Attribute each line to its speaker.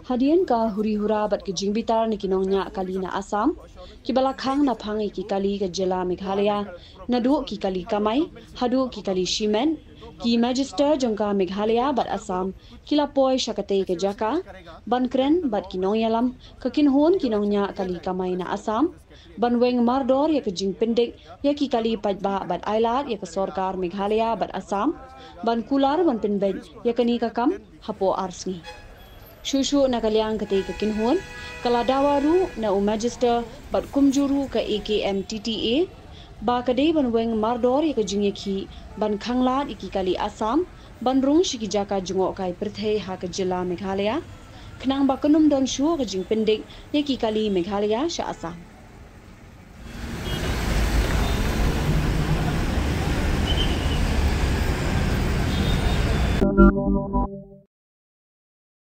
Speaker 1: Hadian ka huri-hura bat ke jingbitar ni kinongnya kali na Assam, ki balakhang na phangi ki kali ke jela Meghalaya, nadu ki kali kamai, hadu ki kali shimen, ki magister jongka Meghalaya bat Assam, ki lapoi syakate ke jaka, bankren bat kinongyalam, ke kinhon kinongnya kali kamai na Assam, banweng mardor ya ke jing pendik, ya ki kali pajba bat ailat ya ke sorkar Meghalaya bat Assam, ban kular ban penben ya ke ni kakam hapo arsni. Shushu na kaliang kate ke kinhon, kaladawaru na magister bat kumjuru ke AKM TTA, ba kadai ban weng mardor ya ke jingyaki ban khanglat iki kali Assam, ban rung shiki jaka jungok kai perthai ha ke jela Meghalaya, kenang ba kenum don shu ke jing pendik ya ki kali Meghalaya sha Assam.